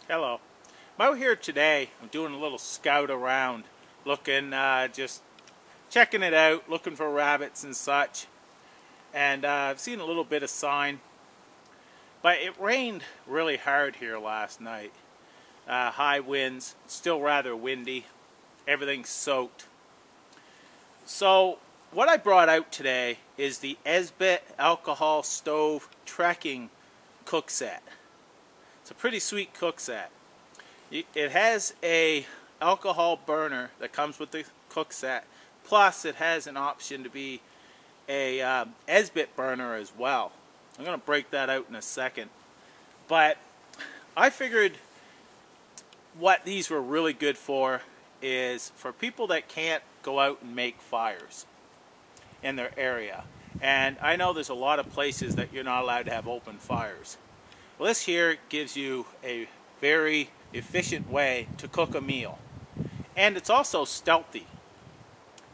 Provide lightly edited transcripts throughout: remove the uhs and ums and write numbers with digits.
Hello. I'm out here today. I'm doing a little scout around, looking, just checking it out, looking for rabbits and such. And I've seen a little bit of sign. But it rained really hard here last night. High winds, still rather windy. Everything's soaked. So what I brought out today is the Esbit Alcohol Stove Trekking Cookset. It's a pretty sweet cookset. It has a alcohol burner that comes with the cookset. Plus it has an option to be a Esbit burner as well. I'm going to break that out in a second. But I figured what these were really good for is for people that can't go out and make fires in their area. And I know there's a lot of places that you're not allowed to have open fires. Well, this here gives you a very efficient way to cook a meal. And it's also stealthy.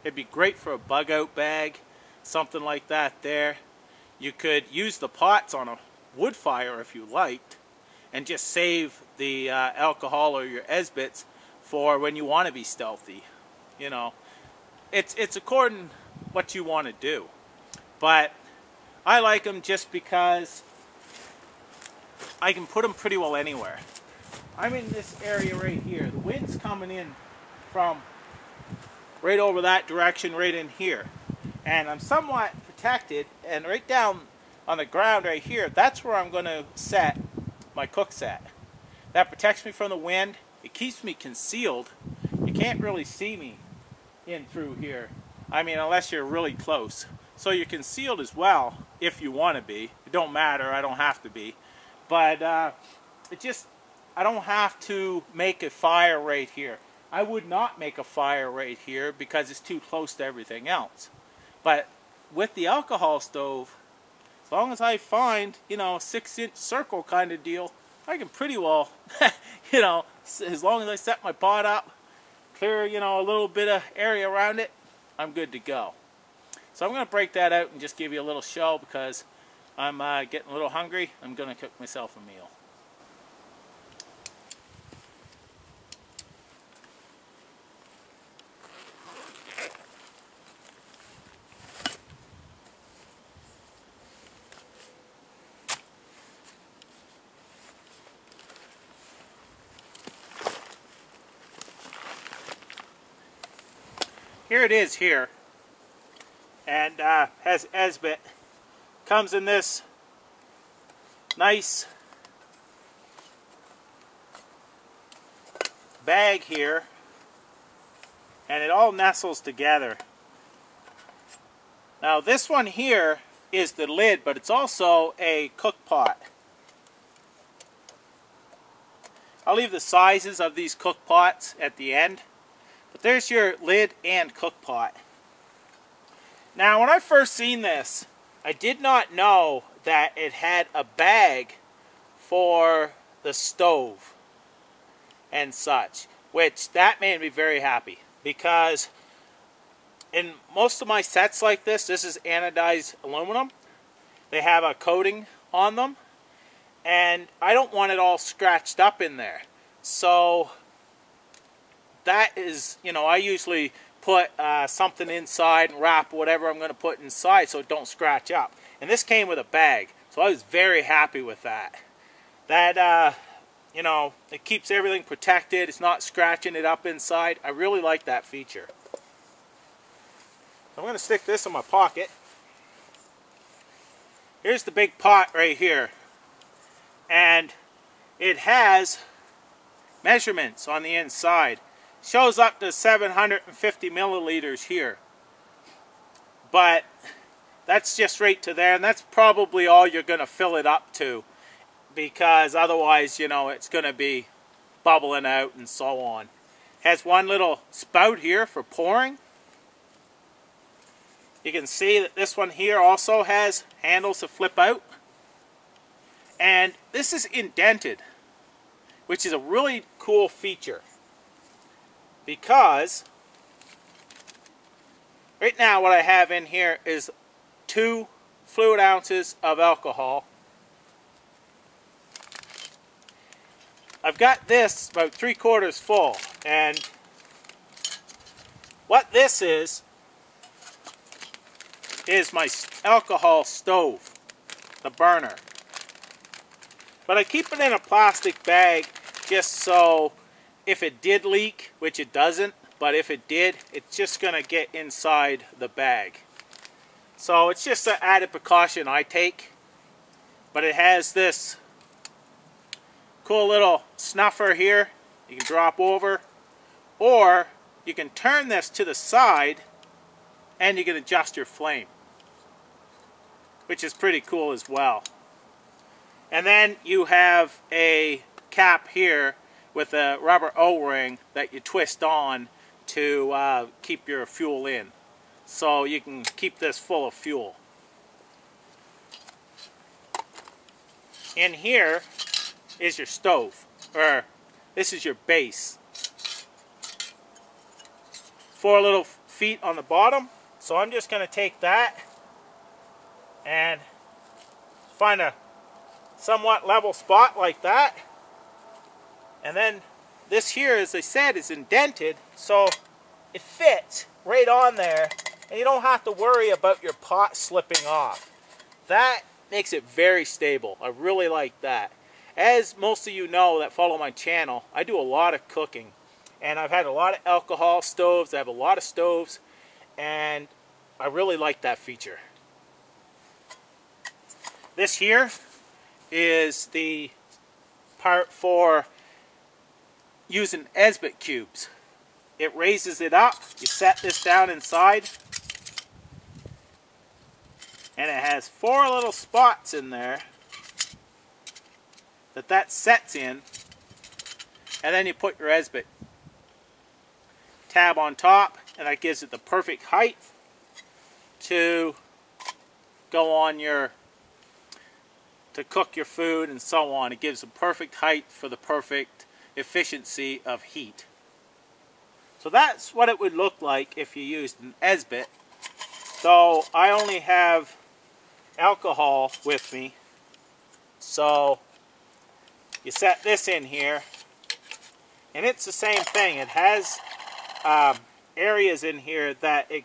It'd be great for a bug out bag, something like that there. You could use the pots on a wood fire if you liked, and just save the alcohol or your Esbits for when you want to be stealthy. You know, it's according what you want to do. But I like them just because I can put them pretty well anywhere. I'm in this area right here. The wind's coming in from right over that direction, right in here. And I'm somewhat protected, and right down on the ground right here, that's where I'm going to set my cookset. That protects me from the wind. It keeps me concealed. You can't really see me in through here. I mean, unless you're really close. So you're concealed as well, if you want to be. It don't matter, I don't have to be. But I don't have to make a fire right here. I would not make a fire right here because it's too close to everything else. But with the alcohol stove, as long as I find, you know, a 6-inch circle kind of deal, I can pretty well, you know, as long as I set my pot up, clear, you know, a little bit of area around it, I'm good to go. So I'm going to break that out and just give you a little show because I'm getting a little hungry. I'm going to cook myself a meal. Here it is here, and has Esbit. Comes in this nice bag here, and it all nestles together. Now this one here is the lid, but it's also a cook pot. I'll leave the sizes of these cook pots at the end. But there's your lid and cook pot. Now when I first seen this, I did not know that it had a bag for the stove and such, which that made me very happy because in most of my sets like this is anodized aluminum. They have a coating on them, and I don't want it all scratched up in there. So that is, you know, I usually put something inside and wrap whatever I'm going to put inside so it don't scratch up. And this came with a bag, so I was very happy with that. That, you know, it keeps everything protected. It's not scratching it up inside. I really like that feature. I'm going to stick this in my pocket. Here's the big pot right here. And it has measurements on the inside. Shows up to 750 milliliters here. But that's just right to there, and that's probably all you're going to fill it up to, because otherwise, you know, it's going to be bubbling out and so on. Has one little spout here for pouring. You can see that this one here also has handles to flip out. And this is indented, which is a really cool feature. Because right now what I have in here is 2 fluid ounces of alcohol I've got this about 3/4 full, and what this is my alcohol stove, the burner. But I keep it in a plastic bag just so if it did leak, which it doesn't, but if it did, it's just going to get inside the bag. So it's just an added precaution I take. But it has this cool little snuffer here you can drop over, or you can turn this to the side and you can adjust your flame, which is pretty cool as well. And then you have a cap here with a rubber O-ring that you twist on to keep your fuel in, so you can keep this full of fuel. In here is your stove, or this is your base. 4 little feet on the bottom, so I'm just going to take that and find a somewhat level spot like that. And then this here, as I said, is indented, so it fits right on there, and you don't have to worry about your pot slipping off. That makes it very stable. I really like that. As most of you know that follow my channel, I do a lot of cooking, and I've had a lot of alcohol stoves. I have a lot of stoves, and I really like that feature. This here is the part for using Esbit cubes. It raises it up. You set this down inside, and it has 4 little spots in there that sets in, and then you put your Esbit tab on top, and that gives it the perfect height to go on to cook your food and so on. It gives the perfect height for the perfect efficiency of heat. So that's what it would look like if you used an Esbit. So I only have alcohol with me, so you set this in here, and it's the same thing. It has areas in here that it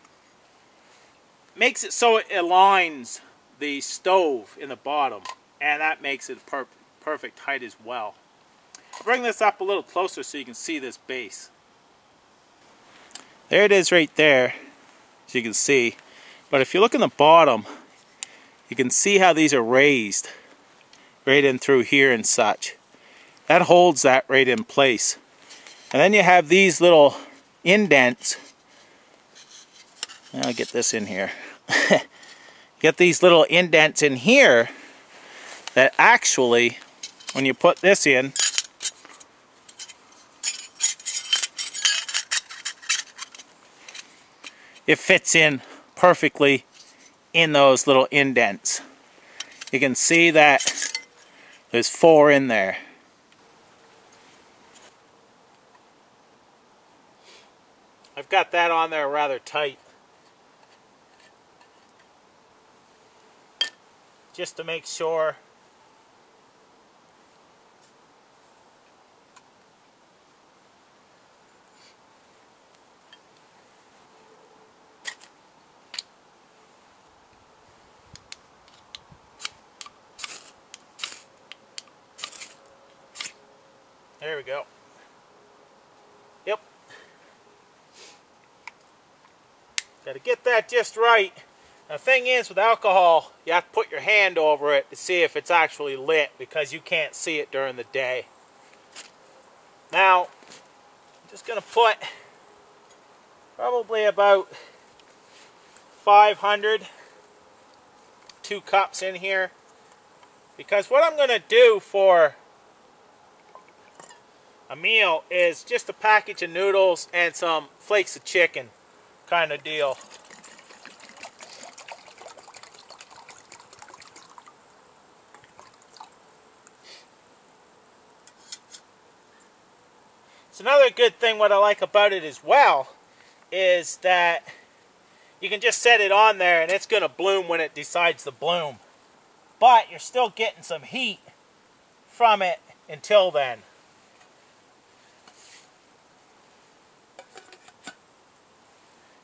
makes it so it aligns the stove in the bottom, and that makes it perfect height as well. I'll bring this up a little closer so you can see this base. There it is right there, as you can see. But if you look in the bottom, you can see how these are raised right in through here and such. That holds that right in place. And then you have these little indents. I'll get this in here. Get these little indents in here that actually, when you put this in, it fits in perfectly in those little indents. You can see that there's 4 in there. I've got that on there rather tight, just to make sure. There we go. Yep. Got to get that just right. The thing is, with alcohol, you have to put your hand over it to see if it's actually lit, because you can't see it during the day. Now, I'm just going to put probably about 500, 2 cups in here, because what I'm going to do for a meal is just a package of noodles and some flakes of chicken kind of deal. So another good thing what I like about it as well is that you can just set it on there and it's going to bloom when it decides to bloom. But you're still getting some heat from it until then.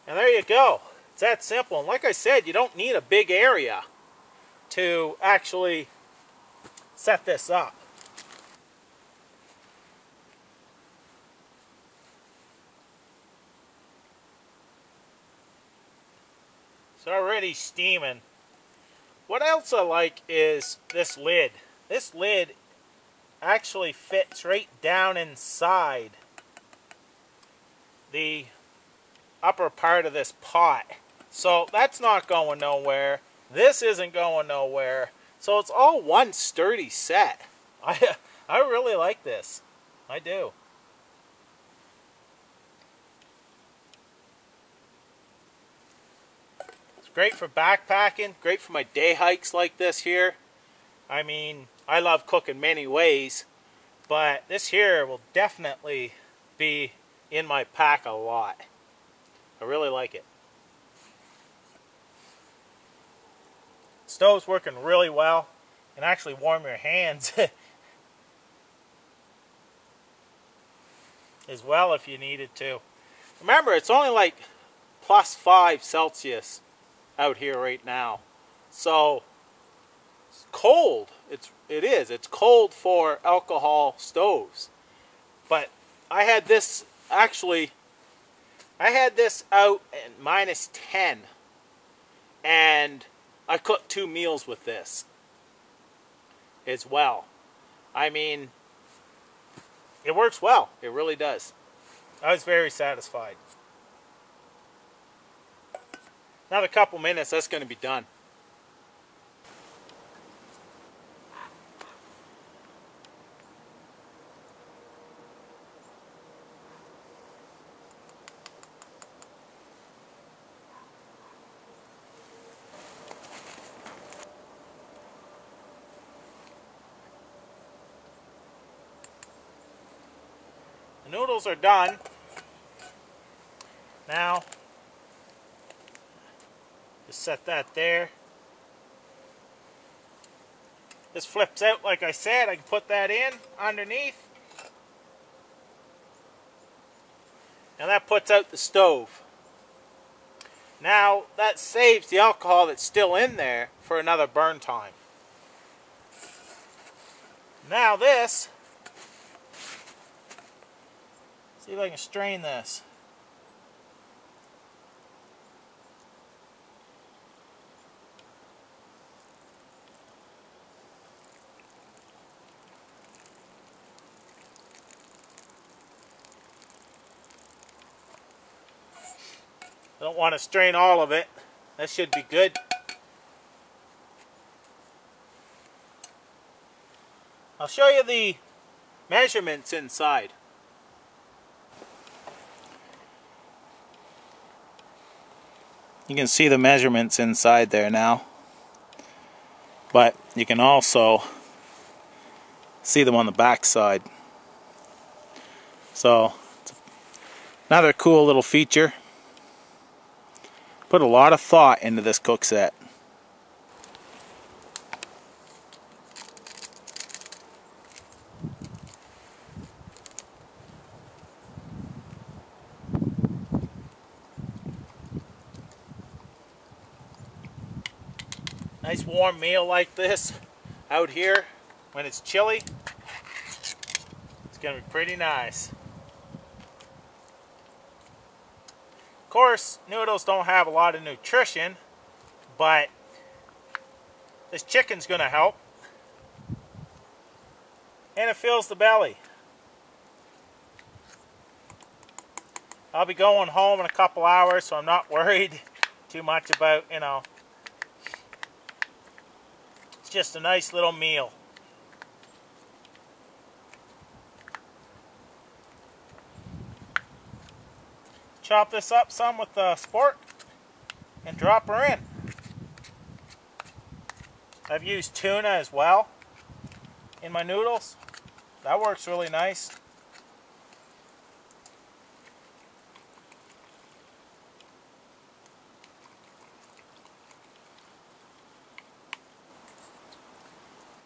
And there you go. It's that simple. And like I said, you don't need a big area to actually set this up. It's already steaming. What else I like is this lid. This lid actually fits right down inside the upper part of this pot. So that's not going nowhere. This isn't going nowhere. So it's all one sturdy set. I really like this. I do. It's great for backpacking, great for my day hikes like this here. I mean, I love cooking many ways, but this here will definitely be in my pack a lot. I really like it. Stove's working really well. You can actually warm your hands as well if you needed to. Remember, it's only like +5 Celsius out here right now. So it's cold. It is. It's cold for alcohol stoves. But I had this actually, I had this out at -10, and I cooked 2 meals with this as well. I mean, it works well. It really does. I was very satisfied. Another couple minutes, that's going to be done. The noodles are done. Now, just set that there. This flips out like I said. I can put that in underneath. And that puts out the stove. Now, that saves the alcohol that's still in there for another burn time. Now this, see if I can strain this. I don't want to strain all of it. That should be good. I'll show you the measurements inside. You can see the measurements inside there now, but you can also see them on the back side. So it's another cool little feature. Put a lot of thought into this cook set. Nice warm meal like this out here when it's chilly. It's going to be pretty nice. Of course, noodles don't have a lot of nutrition, but this chicken's going to help. And it fills the belly. I'll be going home in a couple hours, so I'm not worried too much about, you know. It's just a nice little meal. Chop this up some with the sport and drop her in. I've used tuna as well in my noodles. That works really nice.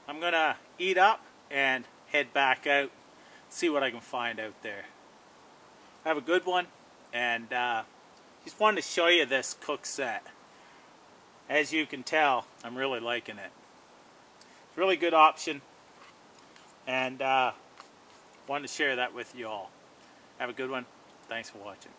I'm gonna eat up and head back out, see what I can find out there. Have a good one, and just wanted to show you this Cookset. As you can tell, I'm really liking it. It's a really good option, and wanted to share that with you all. Have a good one. Thanks for watching.